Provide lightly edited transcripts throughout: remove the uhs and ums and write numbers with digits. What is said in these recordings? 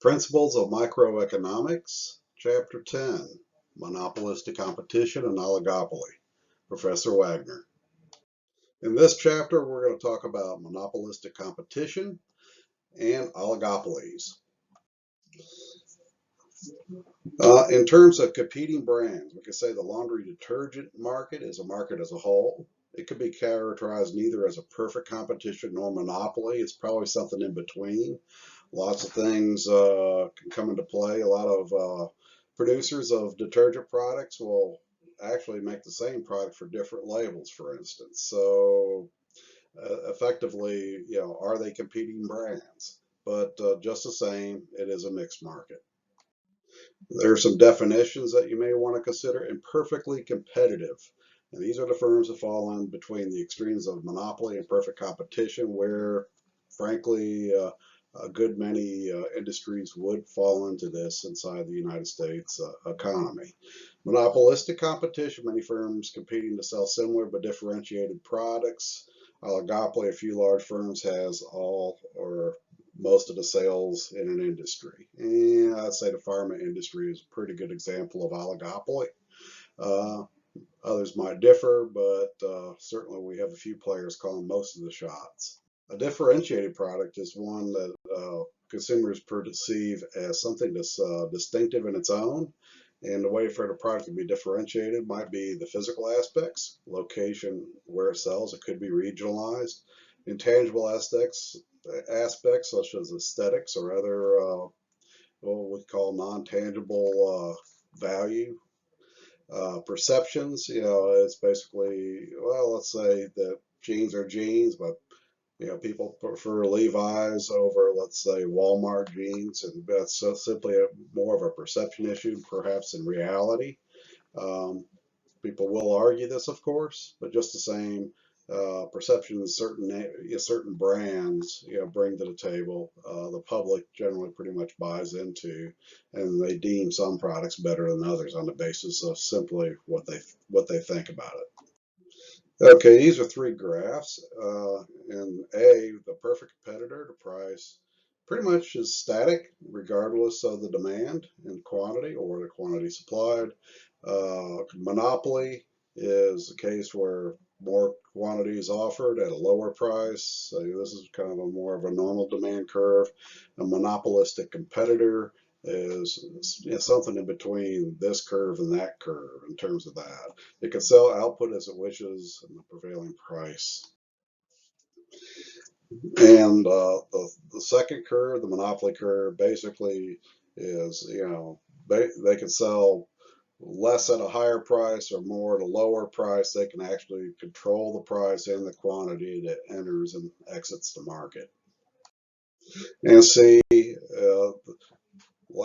Principles of Microeconomics, Chapter 10, Monopolistic Competition and Oligopoly, Professor Wagner. In this chapter, we're going to talk about monopolistic competition and oligopolies. In terms of competing brands, we could say the laundry detergent market is a market as a whole. It could be characterized neither as a perfect competition nor monopoly. It's probably something in between. Lots of things can come into play. A lot of producers of detergent products will actually make the same product for different labels, for instance. So effectively, are they competing brands? But just the same, it is a mixed market. There are some definitions that you may want to consider. Imperfectly competitive. And these are the firms that fall in between the extremes of monopoly and perfect competition, where, frankly, a good many industries would fall into this inside the United States economy. Monopolistic competition, many firms competing to sell similar but differentiated products. Oligopoly, a few large firms has all or most of the sales in an industry. And I'd say the pharma industry is a pretty good example of oligopoly. Others might differ, but certainly we have a few players calling most of the shots. A differentiated product is one that consumers perceive as something that's distinctive in its own. And the way for the product to be differentiated might be the physical aspects, location where it sells. It could be regionalized. Intangible aspects such as aesthetics or other what we call non-tangible value. Perceptions, it's basically, well, let's say that jeans are jeans, but people prefer Levi's over, let's say, Walmart jeans, and that's simply more of a perception issue, perhaps in reality. People will argue this, of course, but just the same, perceptions certain brands bring to the table, the public generally pretty much buys into, and they deem some products better than others on the basis of simply what they think about it. Okay, these are three graphs. In A, the perfect competitor, the price pretty much is static regardless of the demand and quantity or the quantity supplied. Monopoly is a case where more quantity is offered at a lower price. So this is kind of more of a normal demand curve. A monopolistic competitor is something in between this curve and that curve in terms of that. It can sell output as it wishes and the prevailing price. And the second curve, the monopoly curve, basically is, they can sell less at a higher price or more at a lower price. They can actually control the price and the quantity that enters and exits the market. And see,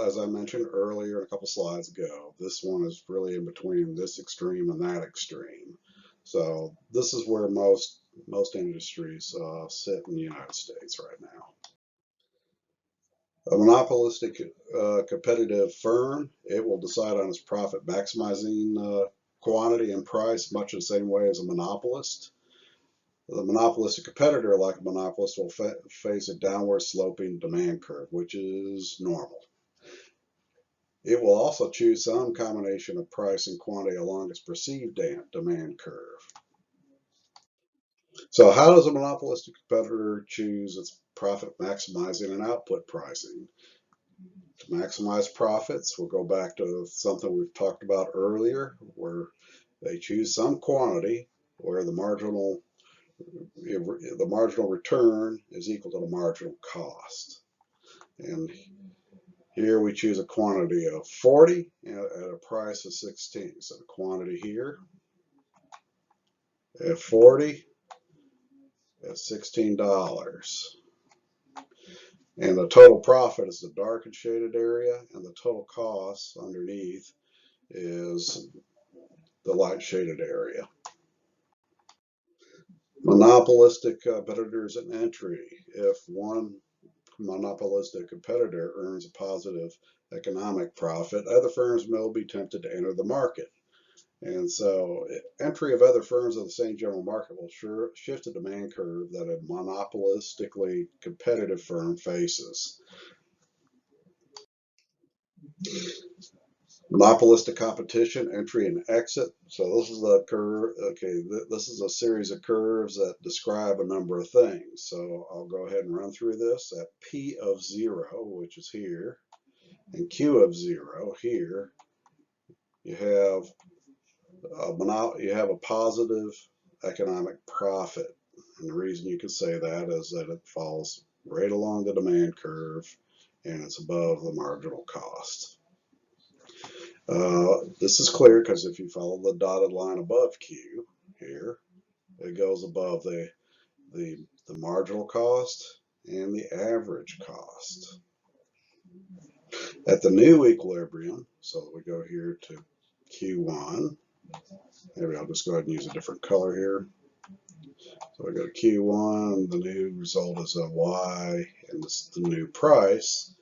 as I mentioned earlier a couple slides ago, this one is really in between this extreme and that extreme. So this is where most industries sit in the United States right now. A monopolistic competitive firm, it will decide on its profit maximizing quantity and price much the same way as a monopolist. The monopolistic competitor, like a monopolist, will face a downward sloping demand curve, which is normal. It will also choose some combination of price and quantity along its perceived demand curve. So how does a monopolistic competitor choose its profit maximizing and output pricing? To maximize profits, we'll go back to something we've talked about earlier, where they choose some quantity where the marginal return is equal to the marginal cost. And here we choose a quantity of 40 at a price of 16. So the quantity here at 40 at $16. And the total profit is the dark and shaded area, and the total cost underneath is the light shaded area. Monopolistic competitors and entry. If one monopolistic competitor earns a positive economic profit, other firms will be tempted to enter the market. And so entry of other firms of the same general market will shift the demand curve that a monopolistically competitive firm faces. Monopolistic competition, entry and exit. So this is a curve. Okay, this is a series of curves that describe a number of things. So I'll go ahead and run through this. At P of 0, which is here, and Q of 0 here, you have a positive economic profit. And the reason you can say that is that it falls right along the demand curve and it's above the marginal cost. This is clear because if you follow the dotted line above Q here, it goes above the marginal cost and the average cost. At the new equilibrium, so we go here to Q1, maybe I'll just go ahead and use a different color here. So I go to Q1, the new result is a Y, and this is the new price.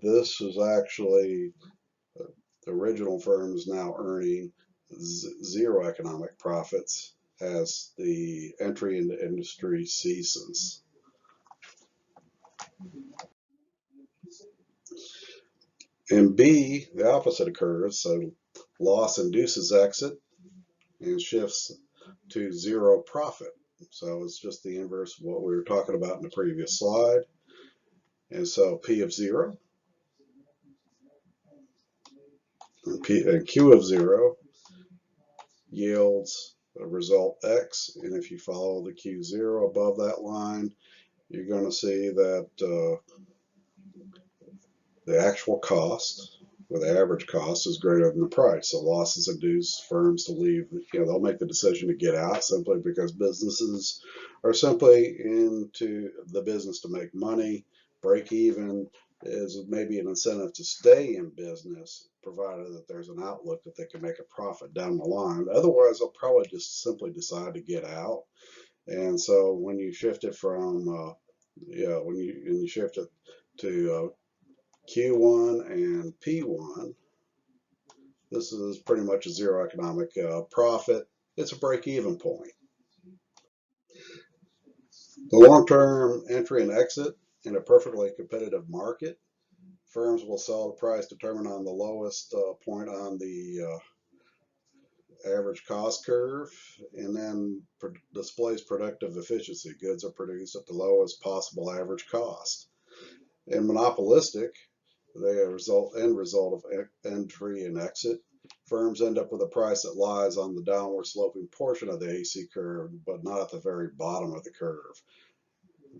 This is actually the original firm is now earning zero economic profits as the entry into industry ceases. In B, the opposite occurs, so loss induces exit and shifts to zero profit. So it's just the inverse of what we were talking about in the previous slide. And so P of 0 and Q of 0 yields a result X. And if you follow the Q0 above that line, you're going to see that the actual cost, or the average cost, is greater than the price. So losses induce firms to leave. They'll make the decision to get out simply because businesses are simply into the business to make money. Break even is maybe an incentive to stay in business, provided that there's an outlook that they can make a profit down the line. Otherwise, they'll probably just simply decide to get out. And so when you shift it from, when you shift it to Q1 and P1, this is pretty much a zero economic profit. It's a break-even point. The long-term entry and exit in a perfectly competitive market, firms will sell at a price determined on the lowest point on the average cost curve, and then displays productive efficiency. Goods are produced at the lowest possible average cost. In monopolistic, the end result of entry and exit, firms end up with a price that lies on the downward sloping portion of the AC curve, but not at the very bottom of the curve.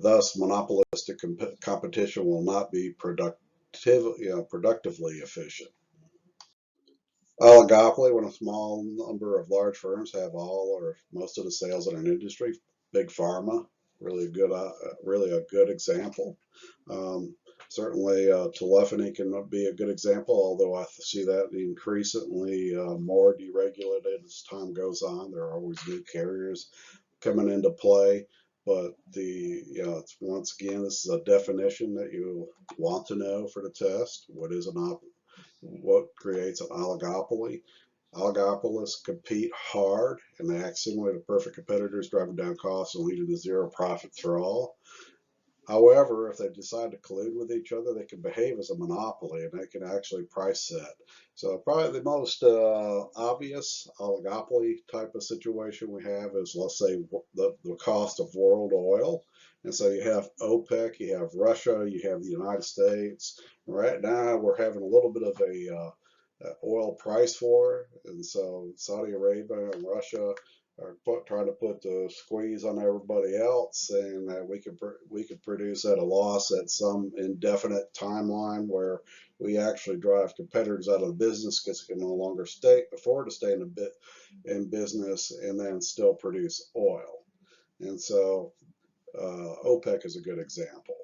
Thus, monopolistic competition will not be productively efficient. Oligopoly, when a small number of large firms have all or most of the sales in an industry. Big pharma, really a good example. Certainly, telephony can be a good example, although I see that increasingly more deregulated as time goes on. There are always new carriers coming into play, but once again, this is a definition that you want to know for the test. What creates an oligopoly? Oligopolists compete hard and they act similar to perfect competitors, driving down costs and leading to zero profit for all. However, if they decide to collude with each other, they can behave as a monopoly and they can actually price set. So probably the most obvious oligopoly type of situation we have is, let's say, the cost of world oil. And so you have OPEC, you have Russia, you have the United States. Right now we're having a little bit of a oil price war, and so Saudi Arabia and Russia are trying to put the squeeze on everybody else, and that we could produce at a loss at some indefinite timeline where we actually drive competitors out of the business because they can no longer afford to stay in business and then still produce oil. And so OPEC is a good example.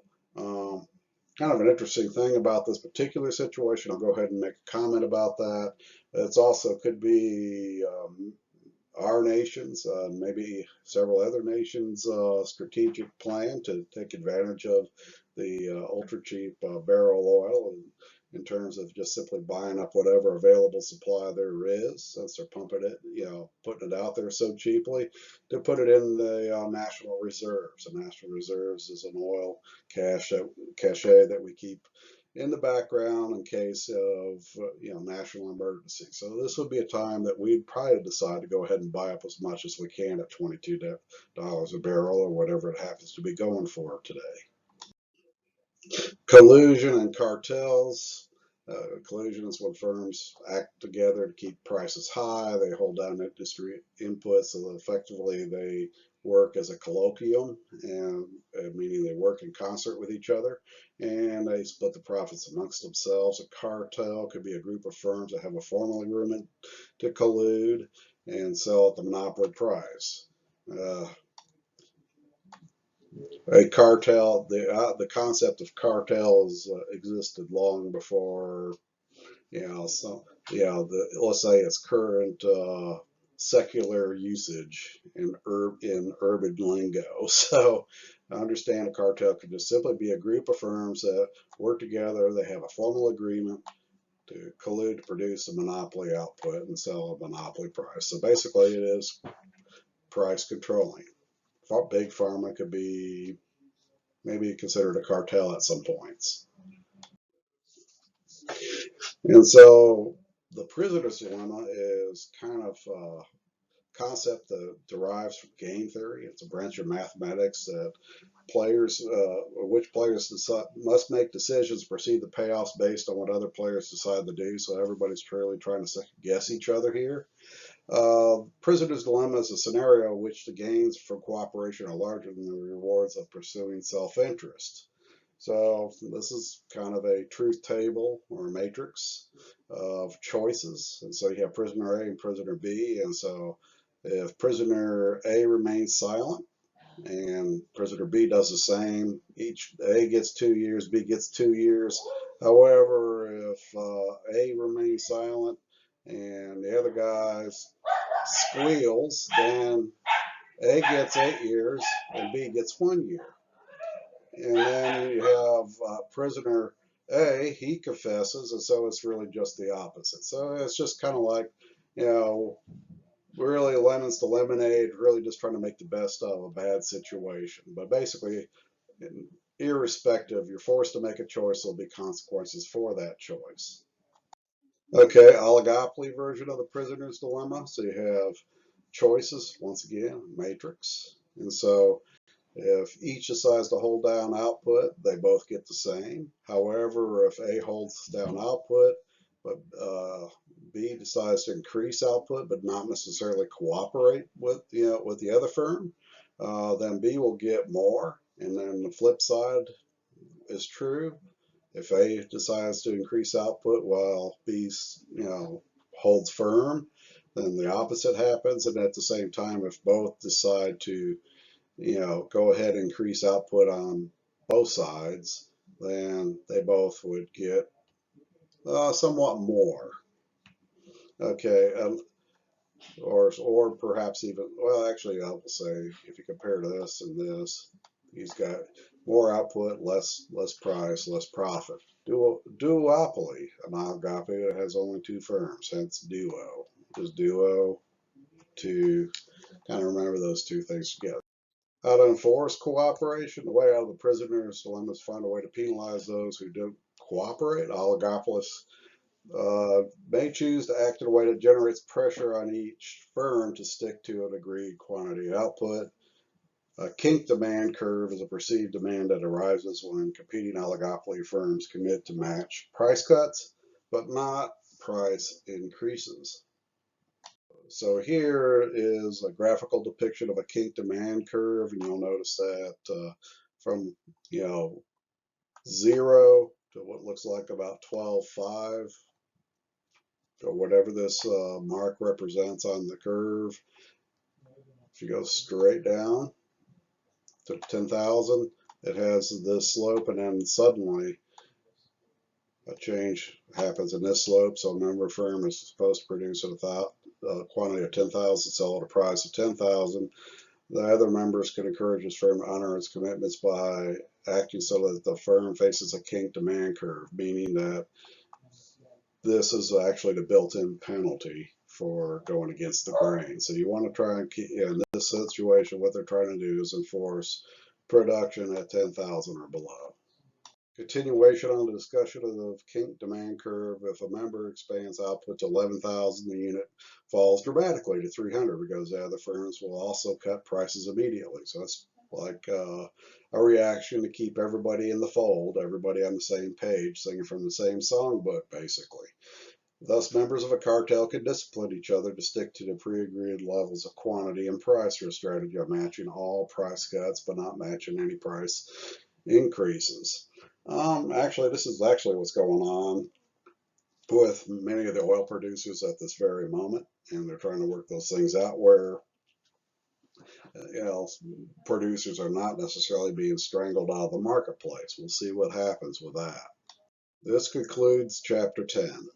Kind of an interesting thing about this particular situation, I'll go ahead and make a comment about that. It's also could be our nation's, maybe several other nations' strategic plan to take advantage of the ultra cheap barrel oil in terms of just simply buying up whatever available supply there is, since they're pumping it, putting it out there so cheaply, to put it in the national reserves. The national reserves is an oil cache that we keep in the background in case of national emergency. So this would be a time that we'd probably decide to go ahead and buy up as much as we can at $22 a barrel or whatever it happens to be going for today. Collusion and cartels. Collusion is when firms act together to keep prices high. They hold down industry inputs, so effectively they work as a colloquium, and meaning they work in concert with each other, and they split the profits amongst themselves. A cartel could be a group of firms that have a formal agreement to collude and sell at the monopoly price. A cartel, the concept of cartels existed long before, let's say its current secular usage in urban lingo. So I understand a cartel could just simply be a group of firms that work together. They have a formal agreement to collude to produce a monopoly output and sell a monopoly price. So basically it is price controlling. Big pharma could be maybe considered a cartel at some points. And so the prisoner's dilemma is kind of a concept that derives from game theory. It's a branch of mathematics that which players must make decisions, proceed the payoffs based on what other players decide to do. So everybody's truly trying to second guess each other here. Prisoner's dilemma is a scenario in which the gains from cooperation are larger than the rewards of pursuing self-interest. So this is kind of a truth table or a matrix of choices. And so you have prisoner A and prisoner B. And so if prisoner A remains silent and prisoner B does the same, each A gets 2 years, B gets 2 years. However, if A remains silent and the other guys squeals, then A gets 8 years and B gets 1 year. And then you have prisoner A, he confesses, and so it's really just the opposite. So it's just kind of like, really lemons to lemonade, really just trying to make the best of a bad situation. But basically, irrespective, you're forced to make a choice, there'll be consequences for that choice. Okay, oligopoly version of the prisoner's dilemma. So you have choices, once again, matrix. And so if each decides to hold down output, they both get the same. However, if A holds down output, but B decides to increase output, but not necessarily cooperate with the other firm, then B will get more. And then the flip side is true. If A decides to increase output while B, holds firm, then the opposite happens. And at the same time, if both decide to go ahead and increase output on both sides, then they both would get somewhat more. Okay, or perhaps even, well, actually, I will say, if you compare this and this, he's got more output, less price, less profit. Duopoly, an oligopoly that has only 2 firms, hence duo. Just duo to kind of remember those 2 things together. How to enforce cooperation. The way out of the prisoner's dilemma is to find a way to penalize those who don't cooperate. Oligopolists may choose to act in a way that generates pressure on each firm to stick to an agreed quantity of output. A kinked demand curve is a perceived demand that arises when competing oligopoly firms commit to match price cuts, but not price increases. So here is a graphical depiction of a kinked demand curve, and you'll notice that from 0 to what looks like about 12.5, or whatever this mark represents on the curve. If you go straight down to 10,000, it has this slope, and then suddenly a change happens in this slope. So a member firm is supposed to produce a quantity of 10,000, sell at a price of 10,000. The other members can encourage this firm to honor its commitments by acting so that the firm faces a kinked demand curve, meaning that this is actually the built-in penalty for going against the grain. So you want to try and keep, in this situation, what they're trying to do is enforce production at 10,000 or below. Continuation on the discussion of the Kinked demand curve. If a member expands output to 11,000, the unit falls dramatically to 300 because the other firms will also cut prices immediately. So it's like a reaction to keep everybody in the fold, everybody on the same page, singing from the same songbook, basically. Thus, members of a cartel can discipline each other to stick to the pre-agreed levels of quantity and price for a strategy of matching all price cuts, but not matching any price increases. Actually, this is actually what's going on with many of the oil producers at this very moment, and they're trying to work those things out where producers are not necessarily being strangled out of the marketplace. We'll see what happens with that. This concludes Chapter 10.